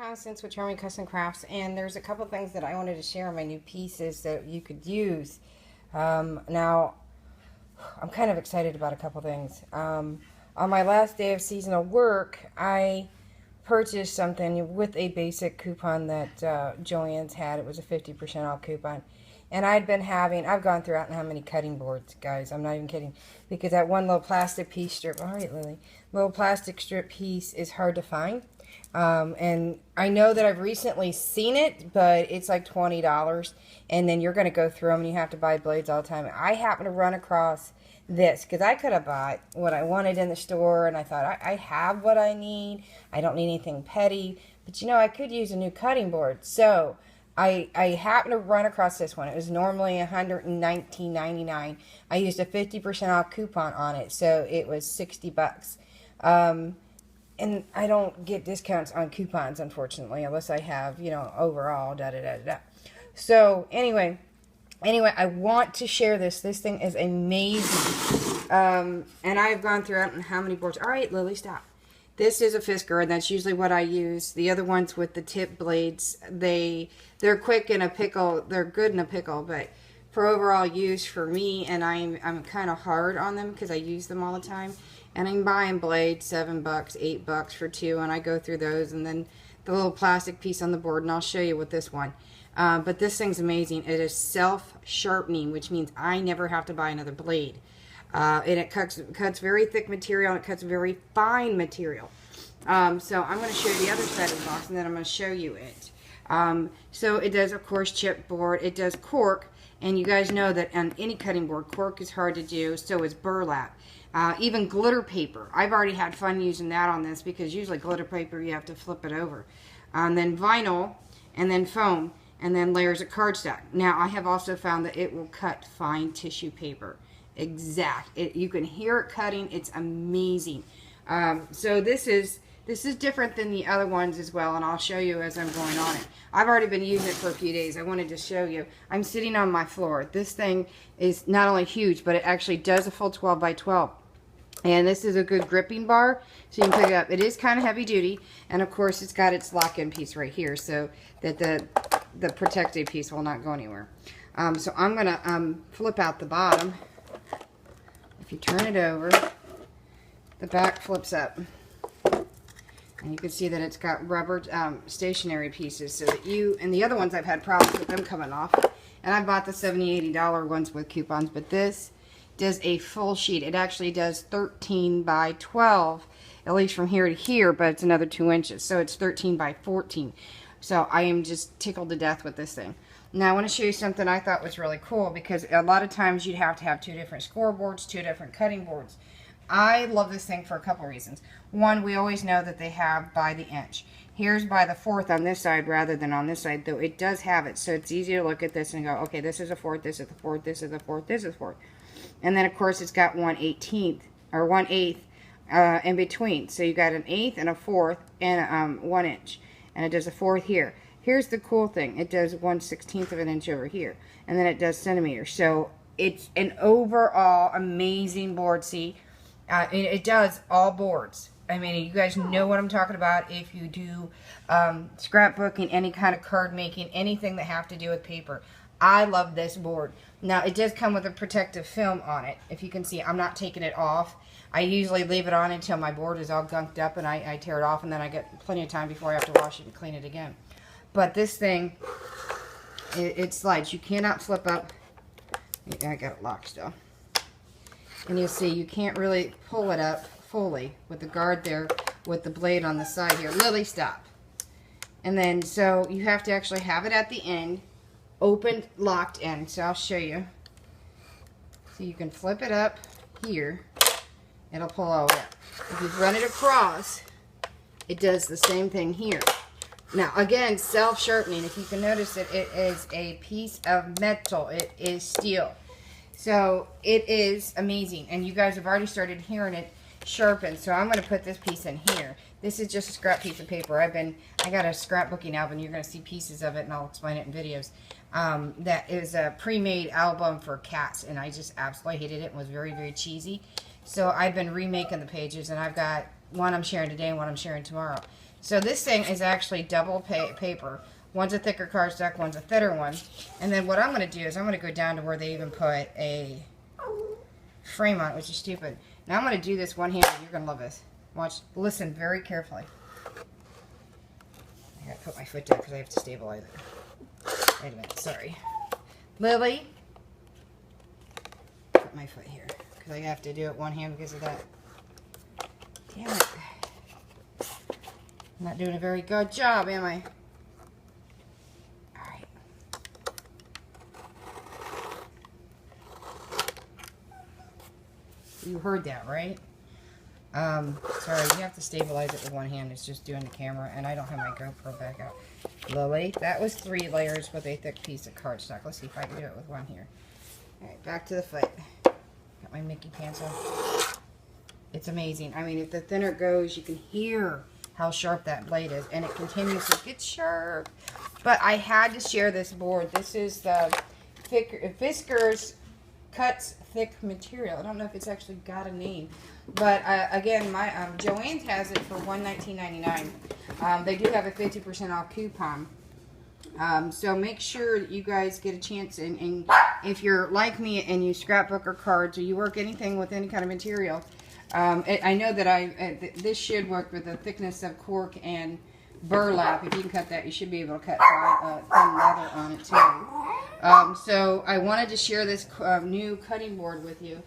Constance with Charming Custom Crafts, and there's a couple things that I wanted to share on my new pieces that you could use. Now, I'm kind of excited about a couple things. On my last day of seasonal work, I purchased something with a basic coupon that Joann's had. It was a 50% off coupon. And I've gone through how many cutting boards, guys. I'm not even kidding. Because that one little plastic piece strip, all right, Lily, little plastic strip piece is hard to find. And I know that I've recently seen it, but it's like $20. And then you're going to go through them and you have to buy blades all the time. I happened to run across this because I could have bought what I wanted in the store. And I thought, I have what I need. I don't need anything petty. But, you know, I could use a new cutting board. So I happened to run across this one. It was normally $119.99. I used a 50% off coupon on it, so it was $60. And I don't get discounts on coupons, unfortunately, unless I have, you know, overall, da-da-da-da-da. So, anyway, I want to share this. This thing is amazing. And I've gone through, I don't know how many boards. All right, Lily, stop. This is a Fiskars, and that's usually what I use. The other ones with the tip blades, they're quick in a pickle. They're good in a pickle, but for overall use for me, and I'm kind of hard on them because I use them all the time. And I'm buying blades, $7, $8 for two, and I go through those, and then the little plastic piece on the board, and I'll show you with this one. But this thing's amazing. It is self-sharpening, which means I never have to buy another blade. And it cuts very thick material, and it cuts very fine material. So I'm going to show you the other side of the box, and then I'm going to show you it. So it does, of course, chipboard. It does cork, and you guys know that on any cutting board, cork is hard to do, so is burlap. Even glitter paper. I've already had fun using that on this because usually glitter paper, you have to flip it over. Then vinyl, and then foam, and then layers of cardstock. Now, I have also found that it will cut fine tissue paper. You can hear it cutting. It's amazing. So this is different than the other ones as well, and I'll show you as I'm going on it. I've already been using it for a few days. I wanted to show you. I'm sitting on my floor. This thing is not only huge, but it actually does a full 12 by 12. And this is a good gripping bar, so you can pick it up. It is kind of heavy duty, and of course it's got its lock-in piece right here, so that the protective piece will not go anywhere. So I'm going to flip out the bottom. If you turn it over, the back flips up. And you can see that it's got rubber stationary pieces, so that and the other ones I've had problems with them coming off. And I bought the $70, $80 ones with coupons, but this does a full sheet. It actually does 13 by 12, at least from here to here, but it's another 2 inches, so it's 13 by 14. So I am just tickled to death with this thing. Now I want to show you something I thought was really cool, because a lot of times you'd have to have two different scoreboards, two different cutting boards. I love this thing for a couple reasons. One, we always know that they have by the inch. Here's by the fourth on this side rather than on this side, though it does have it, so it's easy to look at this and go, okay, this is a fourth, this is the fourth, this is the fourth, this is the fourth. And then of course it's got 1/18 or 1/8 in between. So you got an eighth and a fourth and 1 inch. And it does a fourth here. Here's the cool thing. It does 1/16 of an inch over here. And then it does centimeters. So it's an overall amazing board. See, it does all boards. I mean, you guys know what I'm talking about if you do scrapbooking, any kind of card making, anything that have to do with paper. I love this board. Now, it does come with a protective film on it. If you can see, I'm not taking it off. I usually leave it on until my board is all gunked up and I tear it off, and then I get plenty of time before I have to wash it and clean it again. But this thing, it slides. You cannot flip up. I got it locked still. And you'll see, you can't really pull it up fully with the guard there with the blade on the side here. Lily, stop. And then, so you have to actually have it at the end, open, locked in. So I'll show you. So you can flip it up here. It'll pull all the way up. If you run it across, it does the same thing here. Now, again, self-sharpening. If you can notice it is a piece of metal. It is steel. So it is amazing. And you guys have already started hearing it sharpen. So I'm going to put this piece in here. This is just a scrap piece of paper. I got a scrapbooking album. You're going to see pieces of it, and I'll explain it in videos. That is a pre-made album for cats, and I just absolutely hated it. It was very, very cheesy. So I've been remaking the pages, and I've got one I'm sharing today and one I'm sharing tomorrow. So this thing is actually double paper. One's a thicker cardstock, one's a thinner one. And then what I'm going to do is I'm going to go down to where they even put a frame on it, which is stupid. Now I'm going to do this one-handed. You're going to love this. Watch. Listen very carefully. I got to put my foot down because I have to stabilize it. Wait a minute. Sorry. Lily. Put my foot here because I have to do it one hand because of that. Damn it. I'm not doing a very good job, am I? Alright. You heard that, right? Sorry, you have to stabilize it with one hand. It's just doing the camera, and I don't have my GoPro back out. Lily, that was 3 layers with a thick piece of cardstock. Let's see if I can do it with one here. Alright, back to the foot. Got my Mickey pants on. It's amazing. I mean, if the thinner it goes, you can hear how sharp that blade is, and it continues to get sharp. But I had to share this board. This is the Fiskars Cuts Thick Material. I don't know if it's actually got a name, but again, my Joann's has it for $19.99. They do have a 50% off coupon. So make sure that you guys get a chance, and if you're like me and you scrapbook or cards or you work anything with any kind of material, I know that this should work with the thickness of cork and burlap. If you can cut that, you should be able to cut thin leather on it too. So I wanted to share this new cutting board with you,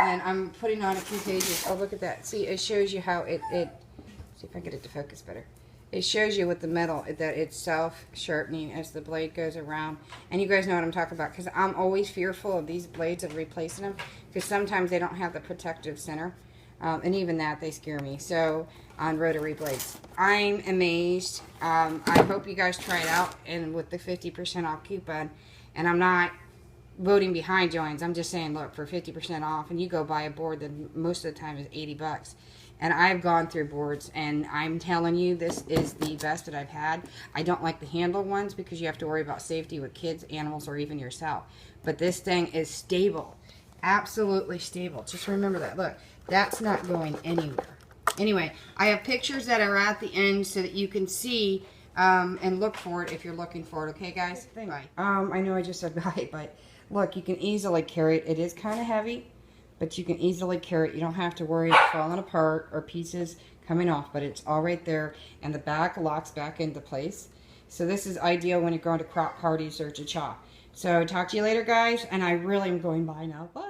and I'm putting on a few pages. Oh, look at that. See, it shows you how see if I get it to focus better. It shows you with the metal that it's self-sharpening as the blade goes around. And you guys know what I'm talking about, because I'm always fearful of these blades of replacing them, because sometimes they don't have the protective center. And even that, they scare me. So, on rotary blades. I'm amazed. I hope you guys try it out, and with the 50% off coupon. And I'm not voting behind Joann's. I'm just saying, look, for 50% off, and you go buy a board that most of the time is 80 bucks. And I've gone through boards, and I'm telling you, this is the best that I've had. I don't like the handle ones because you have to worry about safety with kids, animals, or even yourself. But this thing is stable. Absolutely stable. Just remember that. Look, that's not going anywhere. Anyway, I have pictures that are at the end so that you can see and look for it if you're looking for it. Okay, guys? Bye. I know I just said bye, but look, you can easily carry it. It is kind of heavy, but you can easily carry it. You don't have to worry about falling apart or pieces coming off, but it's all right there, and the back locks back into place. So this is ideal when you're going to crop parties or cha-cha. So talk to you later, guys, and I really am going bye now. Bye.